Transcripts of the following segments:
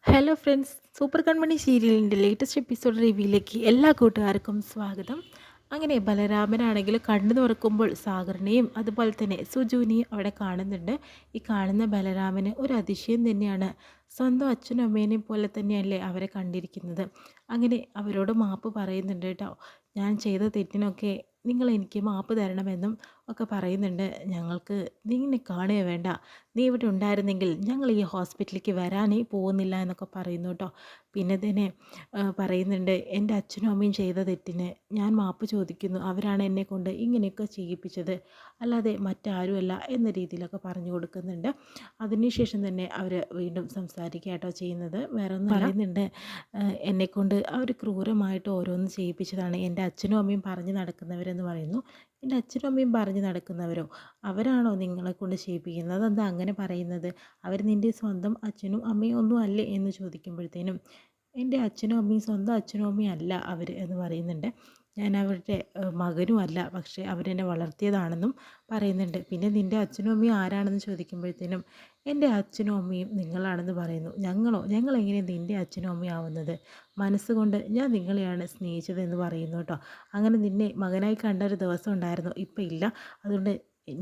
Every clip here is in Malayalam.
ഹലോ ഫ്രണ്ട്സ്, സൂപ്പർ കൺമണി സീരിയലിൻ്റെ ലേറ്റസ്റ്റ് എപ്പിസോഡ് റിവ്യൂയിലേക്ക് എല്ലാ കൂട്ടുകാർക്കും സ്വാഗതം. അങ്ങനെ ബലരാമനാണെങ്കിൽ കണ്ണു തുറക്കുമ്പോൾ സാഗറിനെയും അതുപോലെ തന്നെ സുജുവിനെയും അവിടെ കാണുന്നുണ്ട്. ഈ കാണുന്ന ബലരാമന് ഒരു അതിശയം തന്നെയാണ്. സ്വന്തം അച്ഛനും അമ്മേനെയും പോലെ തന്നെയല്ലേ അവരെ കണ്ടിരിക്കുന്നത്. അങ്ങനെ അവരോട് മാപ്പ് പറയുന്നുണ്ട് കേട്ടോ. ഞാൻ ചെയ്ത തെറ്റിനൊക്കെ നിങ്ങൾ എനിക്ക് മാപ്പ് തരണമെന്നും ഒക്കെ പറയുന്നുണ്ട്. ഞങ്ങൾക്ക് നീ എന്നെ കാണുക വേണ്ട, നീ ഇവിടെ ഉണ്ടായിരുന്നെങ്കിൽ ഞങ്ങൾ ഈ ഹോസ്പിറ്റലിലേക്ക് വരാനേ പോകുന്നില്ല എന്നൊക്കെ പറയുന്നു കേട്ടോ. പിന്നെ തന്നെ പറയുന്നുണ്ട്, എൻ്റെ അച്ഛനും അമ്മയും ചെയ്ത തെറ്റിന് ഞാൻ മാപ്പ് ചോദിക്കുന്നു, അവരാണ് എന്നെ കൊണ്ട് ഇങ്ങനെയൊക്കെ ചെയ്യിപ്പിച്ചത്, അല്ലാതെ മറ്റാരുമല്ല എന്ന രീതിയിലൊക്കെ പറഞ്ഞു കൊടുക്കുന്നുണ്ട്. അതിനുശേഷം തന്നെ അവർ വീണ്ടും സംസാരിക്കുക കേട്ടോ ചെയ്യുന്നത്. വേറെ ഒന്നും പറയുന്നുണ്ട്, എന്നെക്കൊണ്ട് അവർ ക്രൂരമായിട്ട് ഓരോന്ന് ചെയ്യിപ്പിച്ചതാണ് എൻ്റെ അച്ഛനും അമ്മയും പറഞ്ഞു നടക്കുന്നവരെന്ന് പറയുന്നു. എൻ്റെ അച്ഛനും അമ്മയും പറഞ്ഞു നടക്കുന്നവരോ? അവരാണോ നിങ്ങളെ കൊണ്ട് ചെയ്യിപ്പിക്കുന്നത്? അതെന്താ അങ്ങനെ പറയുന്നത്? അവർ നിൻ്റെ സ്വന്തം അച്ഛനും അമ്മയും ഒന്നും അല്ലേ എന്ന് ചോദിക്കുമ്പോഴത്തേനും, എൻ്റെ അച്ഛനും അമ്മയും സ്വന്തം അച്ഛനും അമ്മയും അല്ല അവർ എന്ന് പറയുന്നുണ്ട്. ഞാൻ അവരുടെ മകനും അല്ല, പക്ഷേ അവരെന്നെ വളർത്തിയതാണെന്നും പറയുന്നുണ്ട്. പിന്നെ നിൻ്റെ അച്ഛനും അമ്മയും ആരാണെന്ന് ചോദിക്കുമ്പോഴത്തേനും, എൻ്റെ അച്ഛനും അമ്മയും നിങ്ങളാണെന്ന് പറയുന്നു. ഞങ്ങളെങ്ങനെ നിൻ്റെ അച്ഛനും അമ്മയും ആവുന്നത്? മനസ്സുകൊണ്ട് ഞാൻ നിങ്ങളെയാണ് സ്നേഹിച്ചതെന്ന് പറയുന്നു കേട്ടോ. അങ്ങനെ നിന്നെ മകനായി കണ്ട ഒരു ദിവസം ഉണ്ടായിരുന്നു, ഇപ്പം ഇല്ല. അതുകൊണ്ട്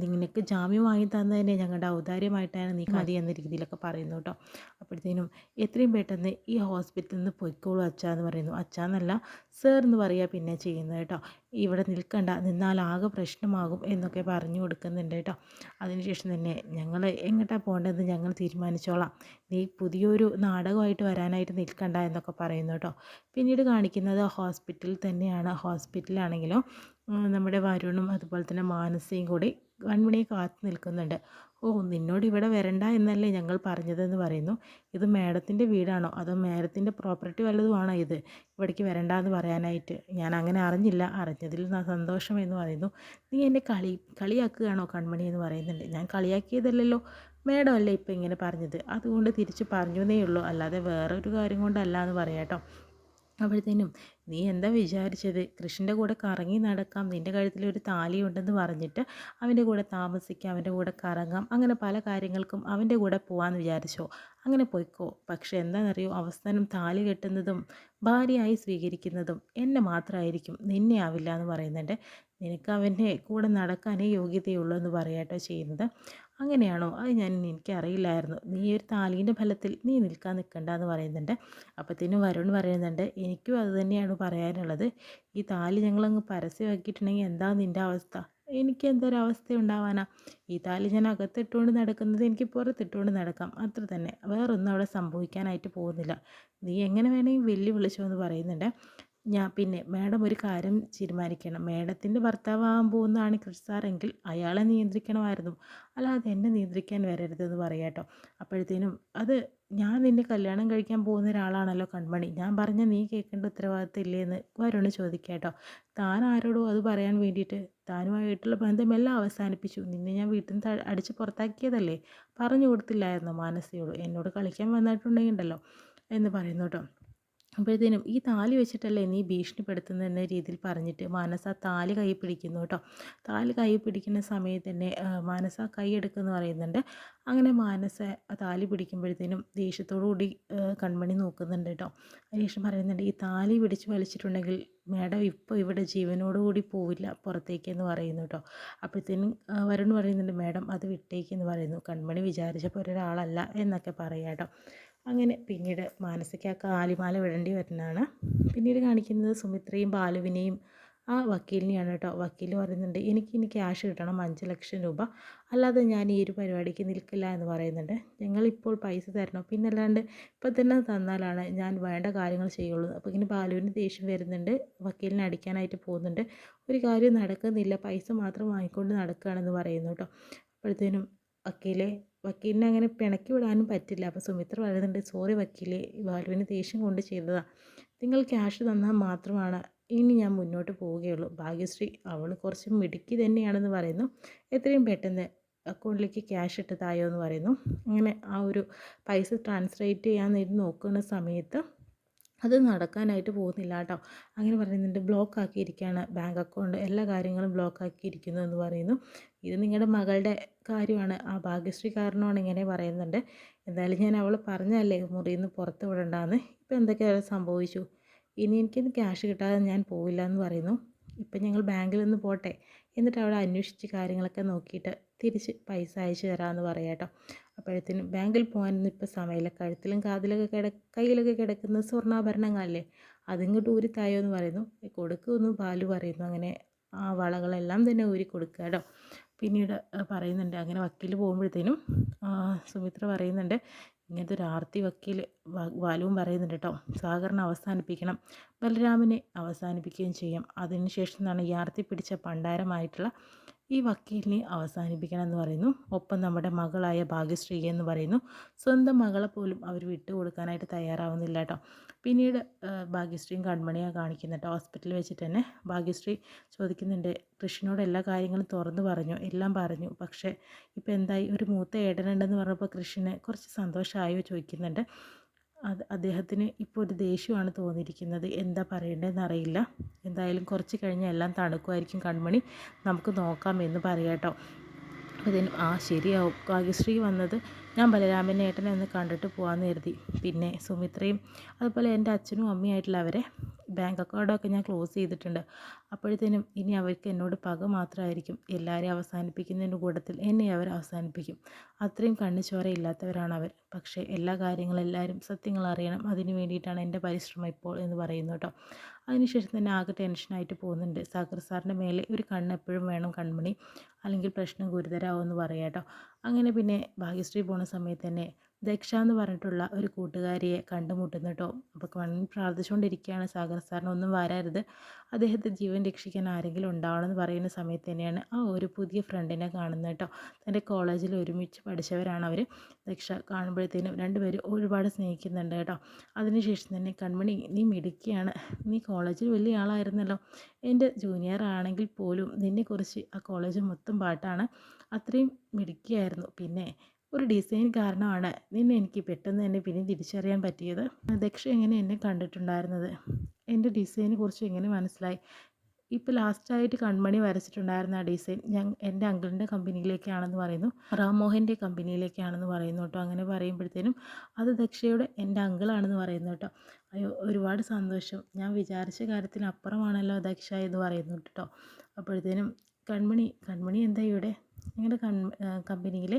നിനക്ക് ജാമ്യം വാങ്ങി തന്നതിനെ ഞങ്ങളുടെ ഔദാര്യമായിട്ടാണ് നീ മതി എന്ന രീതിയിലൊക്കെ പറയുന്നു കേട്ടോ. അപ്പോഴത്തേനും എത്രയും പെട്ടെന്ന് ഈ ഹോസ്പിറ്റലിൽ നിന്ന് പൊയ്ക്കോളൂ അച്ഛാ എന്ന് പറയുന്നു. അച്ഛാന്നല്ല സർ എന്ന് പറയുക പിന്നെ ചെയ്യുന്നത് കേട്ടോ. ഇവിടെ നിൽക്കണ്ട, നിന്നാൽ ആകെ പ്രശ്നമാകും എന്നൊക്കെ പറഞ്ഞു കൊടുക്കുന്നുണ്ട് കേട്ടോ. അതിനുശേഷം തന്നെ ഞങ്ങൾ എങ്ങോട്ടാണ് പോകേണ്ടതെന്ന് ഞങ്ങൾ തീരുമാനിച്ചോളാം, നീ പുതിയൊരു നാടകമായിട്ട് വരാനായിട്ട് നിൽക്കണ്ട എന്നൊക്കെ പറയുന്നു കേട്ടോ. പിന്നീട് കാണിക്കുന്നത് ഹോസ്പിറ്റലിൽ തന്നെയാണ്. ഹോസ്പിറ്റലാണെങ്കിലോ നമ്മുടെ വരുണും അതുപോലെ തന്നെ മാനസയും കൂടി കൺമണിയെ കാത്തു നിൽക്കുന്നുണ്ട്. ഓ, നിന്നോട് ഇവിടെ വരണ്ട എന്നല്ലേ ഞങ്ങൾ പറഞ്ഞതെന്ന് പറയുന്നു. ഇത് മാഡത്തിൻ്റെ വീടാണോ അതോ മാഡത്തിൻ്റെ പ്രോപ്പർട്ടി വല്ലതുമാണോ ഇത് ഇവിടേക്ക് വരണ്ട എന്ന് പറയാനായിട്ട്? ഞാൻ അങ്ങനെ അറിഞ്ഞില്ല, അറിഞ്ഞതിൽ സന്തോഷം എന്ന് പറയുന്നു. നീ എന്നെ കളിയാക്കുകയാണോ കൺമണി എന്ന് പറയുന്നുണ്ട്. ഞാൻ കളിയാക്കിയതല്ലല്ലോ, മാഡം അല്ലേ ഇപ്പം ഇങ്ങനെ പറഞ്ഞത്, അതുകൊണ്ട് തിരിച്ച് പറഞ്ഞു എന്നേ ഉള്ളൂ, അല്ലാതെ വേറൊരു കാര്യം കൊണ്ടല്ല എന്ന് പറയാം കേട്ടോ. അപ്പോഴത്തേനും, നീ എന്താ വിചാരിച്ചത്? കൃഷ്ണൻ്റെ കൂടെ കറങ്ങി നടക്കാം, നിൻ്റെ കഴുത്തിലൊരു താലി ഉണ്ടെന്ന് പറഞ്ഞിട്ട് അവൻ്റെ കൂടെ താമസിക്കാം, അവൻ്റെ കൂടെ കറങ്ങാം, അങ്ങനെ പല കാര്യങ്ങൾക്കും അവൻ്റെ കൂടെ പോകാമെന്ന് വിചാരിച്ചോ? അങ്ങനെ പോയിക്കോ. പക്ഷേ എന്താണെന്നറിയോ, അവസാനം താലി കെട്ടുന്നതും ഭാര്യയായി സ്വീകരിക്കുന്നതും എന്നെ മാത്രമായിരിക്കും, നിന്നെ ആവില്ല എന്ന് പറയുന്നുണ്ട്. നിനക്ക് അവൻ്റെ കൂടെ നടക്കാനേ യോഗ്യതയുള്ളൂ എന്ന് പറയാട്ടോ ചെയ്യുന്നത്. അങ്ങനെയാണോ? അത് എനിക്കറിയില്ലായിരുന്നു. നീ ഒരു താലീൻ്റെ ഫലത്തിൽ നീ നിൽക്കണ്ട എന്ന് പറയുന്നുണ്ട്. അപ്പത്തേനും വരുൺ പറയുന്നുണ്ട്, എനിക്കും അത് തന്നെയാണ് പറയാനുള്ളത്. ഈ താലി ഞങ്ങളങ്ങ് പരസ്യമാക്കിയിട്ടുണ്ടെങ്കിൽ എന്താ നിൻ്റെ അവസ്ഥ? എനിക്ക് എന്തൊരവസ്ഥ ഉണ്ടാവാനാ? ഈ താലി ഞാൻ അകത്തിട്ടുകൊണ്ട് നടക്കുന്നത് എനിക്ക് പുറത്തിട്ടുകൊണ്ട് നടക്കാം, അത്ര തന്നെ. വേറൊന്നും അവിടെ സംഭവിക്കാനായിട്ട് പോകുന്നില്ല. നീ എങ്ങനെ വേണമെങ്കിൽ വിളിച്ചോ എന്ന് പറയുന്നുണ്ട്. പിന്നെ മാഡം ഒരു കാര്യം തീരുമാനിക്കണം. മാഡത്തിൻ്റെ ഭർത്താവാകാൻ പോകുന്നതാണ് കൃഷ് സാറെങ്കിൽ അയാളെ നിയന്ത്രിക്കണമായിരുന്നു, അല്ലാതെ എന്നെ നിയന്ത്രിക്കാൻ വരരുതെന്ന് പറയാം കേട്ടോ. അപ്പോഴത്തേനും, അത് ഞാൻ നിന്നെ കല്യാണം കഴിക്കാൻ പോകുന്ന ഒരാളാണല്ലോ കൺമണി, ഞാൻ പറഞ്ഞ നീ കേൾക്കേണ്ട ഉത്തരവാദിത്തം ഇല്ലേന്ന് വരുണ് ചോദിക്കാം കേട്ടോ. താൻ ആരോടോ അത് പറയാൻ വേണ്ടിയിട്ട്? താനുമായിട്ടുള്ള ബന്ധമെല്ലാം അവസാനിപ്പിച്ചു. നിന്നെ ഞാൻ വീട്ടിൽ നിന്ന് അടിച്ച് പുറത്താക്കിയതല്ലേ, പറഞ്ഞു കൊടുത്തില്ലായിരുന്നോ മാനസയോട്? എന്നോട് കളിക്കാൻ വന്നിട്ടുണ്ടെങ്കിണ്ടല്ലോ എന്ന് പറയുന്നു കേട്ടോ. അപ്പോഴത്തേനും, ഈ താലി വെച്ചിട്ടല്ലേ നീ ഭീഷണിപ്പെടുത്തുന്നത് എന്ന രീതിയിൽ പറഞ്ഞിട്ട് മാനസ താലി കൈ പിടിക്കുന്നു കേട്ടോ. താലി കൈ പിടിക്കുന്ന സമയത്ത് തന്നെ മാനസ കൈ എടുക്കുമെന്ന് പറയുന്നുണ്ട്. അങ്ങനെ മാനസ താലി പിടിക്കുമ്പോഴത്തേനും ദേഷ്യത്തോടു കൂടി കൺമണി നോക്കുന്നുണ്ട് കേട്ടോ. അതിനുശേഷം പറയുന്നുണ്ട്, ഈ താലി പിടിച്ച് വലിച്ചിട്ടുണ്ടെങ്കിൽ മാഡം ഇപ്പോൾ ഇവിടെ ജീവനോടുകൂടി പോവില്ല പുറത്തേക്ക് എന്ന് പറയുന്നു കേട്ടോ. അപ്പോഴത്തേനും വരുൺ പറയുന്നുണ്ട്, മാഡം അത് വിട്ടേക്കെന്ന് പറയുന്നു. കൺമണി വിചാരിച്ചപ്പോൾ ഒരാളല്ല എന്നൊക്കെ പറയാം കേട്ടോ. അങ്ങനെ പിന്നീട് മാനസിക കാലിമാല വിടേണ്ടി വരുന്നതാണ്. പിന്നീട് കാണിക്കുന്നത് സുമിത്രയും ബാലുവിനെയും ആ വക്കീലിനെയാണ് കേട്ടോ. വക്കീൽ പറയുന്നുണ്ട്, എനിക്കിനി ക്യാഷ് കിട്ടണം 5 ലക്ഷം രൂപ, അല്ലാതെ ഞാൻ ഈ ഒരു പരിപാടിക്ക് നിൽക്കില്ല എന്ന് പറയുന്നുണ്ട്. ഞങ്ങളിപ്പോൾ പൈസ തരണം, പിന്നെ അല്ലാണ്ട് ഇപ്പം തന്നെ തന്നാലാണ് ഞാൻ വേണ്ട കാര്യങ്ങൾ ചെയ്യുള്ളൂ. അപ്പോൾ ഇങ്ങനെ ബാലുവിന് ദേഷ്യം വരുന്നുണ്ട്, വക്കീലിനെ അടിക്കാനായിട്ട് പോകുന്നുണ്ട്. ഒരു കാര്യം നടക്കുന്നില്ല, പൈസ മാത്രം വാങ്ങിക്കൊണ്ട് നടക്കുകയാണെന്ന് പറയുന്നു കേട്ടോ. അപ്പോഴത്തേനും വക്കീലിനെ അങ്ങനെ പിണക്കി വിടാനും പറ്റില്ല. അപ്പോൾ സുമിത്ര പറയുന്നുണ്ട്, സോറി വക്കീലെ, ബാലുവിന് ദേഷ്യം കൊണ്ട് ചെയ്തതാണ്, നിങ്ങൾ ക്യാഷ് തന്നാൽ മാത്രമാണ് ഇനി ഞാൻ മുന്നോട്ട് പോവുകയുള്ളൂ. ഭാഗ്യശ്രീ അവൾ കുറച്ച് മിടുക്കി തന്നെയാണെന്ന് പറയുന്നു. എത്രയും പെട്ടെന്ന് അക്കൗണ്ടിലേക്ക് ക്യാഷ് ഇട്ട് തായോ എന്ന് പറയുന്നു. അങ്ങനെ ആ ഒരു പൈസ ട്രാൻസ്ലേറ്റ് ചെയ്യാൻ വേണ്ടി നോക്കുന്ന സമയത്ത് അത് നടക്കാനായിട്ട് പോകുന്നില്ല കേട്ടോ. അങ്ങനെ പറയുന്നുണ്ട്, ബ്ലോക്ക് ആക്കിയിരിക്കുകയാണ് ബാങ്ക് അക്കൗണ്ട്, എല്ലാ കാര്യങ്ങളും ബ്ലോക്ക് ആക്കിയിരിക്കുന്നു എന്ന് പറയുന്നു. ഇത് നിങ്ങളുടെ മകളുടെ കാര്യമാണ്, ആ ഭാഗ്യശ്രീ കാരണമാണ് ഇങ്ങനെ പറയുന്നുണ്ട്. എന്തായാലും ഞാൻ അവൾ പറഞ്ഞതല്ലേ മുറിയിൽ നിന്ന് പുറത്ത് വിടണ്ടാന്ന്. ഇപ്പം എന്തൊക്കെയാണ് സംഭവിച്ചു, ഇനി എനിക്കിന്ന് ക്യാഷ് കിട്ടാതെ ഞാൻ പോവില്ല എന്ന് പറയുന്നു. ഇപ്പം ഞങ്ങൾ ബാങ്കിൽ നിന്ന് പോട്ടെ, എന്നിട്ട് അവിടെ അന്വേഷിച്ച് കാര്യങ്ങളൊക്കെ നോക്കിയിട്ട് തിരിച്ച് പൈസ അയച്ചു തരാമെന്ന് പറയാം കേട്ടോ. അപ്പോഴത്തേനും ബാങ്കിൽ പോകാനൊന്നും ഇപ്പോൾ സമയമില്ല, കഴുത്തിലും കാതിലൊക്കെ കയ്യിലൊക്കെ കിടക്കുന്ന സ്വർണ്ണാഭരണങ്ങളല്ലേ, അതിങ്ങോട്ട് ഊരി തായോ എന്ന് പറയുന്നു. കൊടുക്കുമെന്ന് ബാലു പറയുന്നു. അങ്ങനെ ആ വളകളെല്ലാം തന്നെ ഊരി കൊടുക്കുക കേട്ടോ. പിന്നീട് പറയുന്നുണ്ട്, അങ്ങനെ വക്കീൽ പോകുമ്പോഴത്തേനും സുമിത്ര പറയുന്നുണ്ട്, ഇങ്ങനത്തെ ഒരു ആർത്തി വക്കീൽ ബാലുവും പറയുന്നുണ്ട് കേട്ടോ, സാഗറിനെ അവസാനിപ്പിക്കണം, ബലരാമനെ അവസാനിപ്പിക്കുകയും ചെയ്യും. അതിനുശേഷം എന്നാണ് ഈ ആർത്തി പിടിച്ച പണ്ടാരമായിട്ടുള്ള ഈ വക്കീലിനെ അവസാനിപ്പിക്കണം എന്ന് പറയുന്നു. ഒപ്പം നമ്മുടെ മകളായ ഭാഗ്യശ്രീ എന്ന് പറയുന്നു, സ്വന്തം മകളെ പോലും അവർ വിട്ടുകൊടുക്കാനായിട്ട് തയ്യാറാവുന്നില്ല കേട്ടോ. പിന്നീട് ഭാഗ്യശ്രീയും കൺമണിയാണ് കാണിക്കുന്നത് കേട്ടോ. ഹോസ്പിറ്റലിൽ വെച്ചിട്ട് തന്നെ ഭാഗ്യശ്രീ ചോദിക്കുന്നുണ്ട്, കൃഷ്ണനോട് എല്ലാ കാര്യങ്ങളും തുറന്നു പറഞ്ഞു, എല്ലാം പറഞ്ഞു, പക്ഷേ ഇപ്പോൾ എന്തായി, ഒരു മൂത്ത ഏട്ടനുണ്ടെന്ന് പറഞ്ഞപ്പോൾ കൃഷ്ണന് കുറച്ച് സന്തോഷമായോ ചോദിക്കുന്നുണ്ട്. അദ്ദേഹത്തിന് ഇപ്പോൾ ഒരു ദേഷ്യമാണ് തോന്നിയിരിക്കുന്നത്, എന്താ പറയേണ്ടതെന്ന് അറിയില്ല. എന്തായാലും കുറച്ച് കഴിഞ്ഞാൽ എല്ലാം തണുക്കുമായിരിക്കും കൺമണി, നമുക്ക് നോക്കാം എന്ന് പറയാം കേട്ടോ. അതിന് ശരിയാവും, ഭാഗ്യശ്രീ വന്നത് ഞാൻ ബലരാമൻ്റെ ഏട്ടനെ ഒന്ന് കണ്ടിട്ട് പോകാമെന്ന് കരുതി. പിന്നെ സുമിത്രയും അതുപോലെ എൻ്റെ അച്ഛനും അമ്മയായിട്ടുള്ള അവരെ ബാങ്ക് അക്കൗണ്ടൊക്കെ ഞാൻ ക്ലോസ് ചെയ്തിട്ടുണ്ട്. അപ്പോഴത്തേനും ഇനി അവർക്ക് എന്നോട് പക മാത്രമായിരിക്കും, എല്ലാവരെയും അവസാനിപ്പിക്കുന്നതിൻ്റെ കൂട്ടത്തിൽ എന്നെ അവർ അവസാനിപ്പിക്കും. അത്രയും കണ്ണിച്ചോരയില്ലാത്തവരാണ് അവർ. പക്ഷേ എല്ലാ കാര്യങ്ങളും എല്ലാവരും സത്യങ്ങൾ അറിയണം, അതിന് വേണ്ടിയിട്ടാണ് എൻ്റെ പരിശ്രമം ഇപ്പോൾ എന്ന് പറയുന്നു കേട്ടോ. അതിനുശേഷം തന്നെ ആകെ ടെൻഷനായിട്ട് പോകുന്നുണ്ട്. സാഗർ സാറിൻ്റെ മേലെ ഒരു കണ്ണ് എപ്പോഴും വേണം കൺമണി, അല്ലെങ്കിൽ പ്രശ്നം ഗുരുതരമാവുമെന്ന് പറയാം കേട്ടോ. അങ്ങനെ പിന്നെ ഭാഗ്യശ്രീ പോണ സമയത്ത് തന്നെ ദക്ഷ എന്ന് പറഞ്ഞിട്ടുള്ള ഒരു കൂട്ടുകാരിയെ കണ്ടുമുട്ടുന്നു കേട്ടോ. അപ്പോൾ കണ്ണിൽ പ്രാർത്ഥിച്ചുകൊണ്ടിരിക്കുകയാണ്, സാഗർ സാറിനൊന്നും വരരുത്, അദ്ദേഹത്തെ ജീവൻ രക്ഷിക്കാൻ ആരെങ്കിലും ഉണ്ടാവണമെന്ന് പറയുന്ന സമയത്ത് തന്നെയാണ് ആ ഒരു പുതിയ ഫ്രണ്ടിനെ കാണുന്നത് കേട്ടോ. തൻ്റെ കോളേജിൽ ഒരുമിച്ച് പഠിച്ചവരാണ് അവർ. ദക്ഷ കാണുമ്പോഴത്തേനും രണ്ടുപേരും ഒരുപാട് സ്നേഹിക്കുന്നുണ്ട് കേട്ടോ. അതിനുശേഷം തന്നെ കൺമണി, നീ മിടുക്കിയാണ്, നീ കോളേജിൽ വലിയ ആളായിരുന്നല്ലോ, എൻ്റെ ജൂനിയർ ആണെങ്കിൽ പോലും നിന്നെക്കുറിച്ച് ആ കോളേജ് മൊത്തം പാട്ടാണ്, അത്രയും മിടുക്കിയായിരുന്നു. പിന്നെ ഒരു ഡിസൈൻ കാരണമാണ് നിന്നെ എനിക്ക് പെട്ടെന്ന് തന്നെ പിന്നെ തിരിച്ചറിയാൻ പറ്റിയത്. ദക്ഷ എങ്ങനെ എന്നെ കണ്ടിട്ടുണ്ടായിരുന്നത്, എൻ്റെ ഡിസൈനെ കുറിച്ച് എങ്ങനെ മനസ്സിലായി, ഇപ്പോൾ ലാസ്റ്റായിട്ട് കൺമണി വരച്ചിട്ടുണ്ടായിരുന്ന ആ ഡിസൈൻ എൻ്റെ അങ്കിളിൻ്റെ കമ്പനിയിലേക്കാണെന്ന് പറയുന്നു, റാംമോഹൻ്റെ കമ്പനിയിലേക്കാണെന്ന് പറയുന്നു കേട്ടോ. അങ്ങനെ പറയുമ്പോഴത്തേനും അത് ദക്ഷയുടെ എൻ്റെ അങ്കിളാണെന്ന് പറയുന്നു കേട്ടോ. അയ്യോ ഒരുപാട് സന്തോഷം, ഞാൻ വിചാരിച്ച കാര്യത്തിനപ്പുറമാണല്ലോ ദക്ഷ എന്ന് പറയുന്നു കേട്ടോ. അപ്പോഴത്തേനും കൺമണി എന്താ ഇവിടെ, ഞങ്ങളുടെ കമ്പനിയിൽ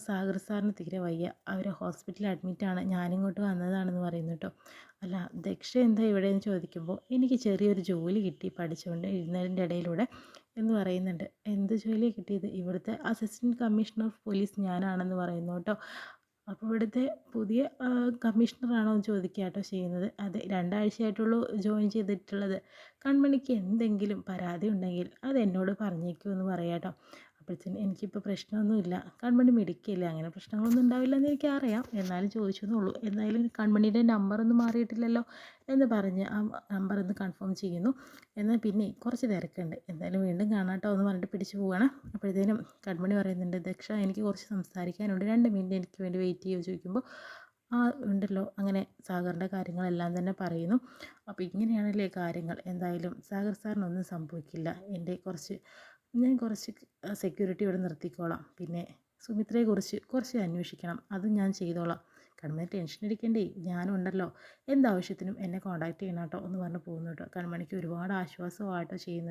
സാഗർ സാറിന് തീരെ വയ്യ, അവർ ഹോസ്പിറ്റലിൽ അഡ്മിറ്റാണ്, ഞാനിങ്ങോട്ട് വന്നതാണെന്ന് പറയുന്നു കേട്ടോ. അല്ല ദക്ഷ എന്താ ഇവിടെ എന്ന് ചോദിക്കുമ്പോൾ, എനിക്ക് ചെറിയൊരു ജോലി കിട്ടി പഠിച്ചുകൊണ്ട് ഇരുന്നതിൻ്റെ ഇടയിലൂടെ എന്ന് പറയുന്നുണ്ട്. എന്ത് ജോലി കിട്ടിയത്, ഇവിടുത്തെ അസിസ്റ്റൻറ്റ് കമ്മീഷണർ ഓഫ് പോലീസ് ഞാനാണെന്ന് പറയുന്നു കേട്ടോ. അപ്പോൾ ഇവിടുത്തെ പുതിയ കമ്മീഷണറാണോ എന്ന് ചോദിക്കുക കേട്ടോ ചെയ്യുന്നത്. അതെ, 2 ആഴ്ചയായിട്ടുള്ളൂ ജോയിൻ ചെയ്തിട്ടുള്ളത്. കൺമണിക്ക് എന്തെങ്കിലും പരാതി ഉണ്ടെങ്കിൽ അത് എന്നോട് പറഞ്ഞേക്കുമെന്ന് പറയാം കേട്ടോ. അപ്പോഴത്തേനും എനിക്കിപ്പോൾ പ്രശ്നമൊന്നുമില്ല, കൺമണി മിടിക്കില്ല, അങ്ങനെ പ്രശ്നങ്ങളൊന്നും ഉണ്ടാവില്ല എന്ന് എനിക്കറിയാം, എന്നാലും ചോദിച്ചെന്നുള്ളൂ. എന്തായാലും കൺമണിയുടെ നമ്പറൊന്നും മാറിയിട്ടില്ലല്ലോ എന്ന് പറഞ്ഞ് ആ നമ്പറൊന്ന് കൺഫേം ചെയ്യുന്നു. എന്നാൽ പിന്നെ കുറച്ച് തിരക്കുണ്ട്, എന്തായാലും വീണ്ടും കാണാട്ടോ എന്ന് പറഞ്ഞിട്ട് പിടിച്ചു പോവുകയാണ്. അപ്പോഴത്തേനും കൺമണി പറയുന്നുണ്ട്, ദക്ഷ എനിക്ക് കുറച്ച് സംസാരിക്കാനുണ്ട്, 2 മിനിറ്റ് എനിക്ക് വേണ്ടി വെയിറ്റ് ചെയ്യുമോ ചോദിക്കുമ്പോൾ ഉണ്ടല്ലോ. അങ്ങനെ സാഗറിൻ്റെ കാര്യങ്ങളെല്ലാം തന്നെ പറയുന്നു. അപ്പോൾ ഇങ്ങനെയാണല്ലേ കാര്യങ്ങൾ. എന്തായാലും സാഗർ സാറിനൊന്നും സംഭവിക്കില്ല, ഞാൻ കുറച്ച് സെക്യൂരിറ്റി ഇവിടെ നിർത്തിക്കോളാം, പിന്നെ സുമിത്രയെക്കുറിച്ച് കുറച്ച് അന്വേഷിക്കണം, അതും ഞാൻ ചെയ്തോളാം, കൺമണി ടെൻഷൻ അടിക്കണ്ടേ, ഞാനുണ്ടല്ലോ, എന്താവശ്യത്തിനും എന്നെ കോൺടാക്റ്റ് ചെയ്യണം കേട്ടോ എന്ന് പറഞ്ഞ് പോകുന്നു കേട്ടോ. കൺമണിക്ക് ഒരുപാട് ആശ്വാസമായിട്ടോ ചെയ്യുന്നത്.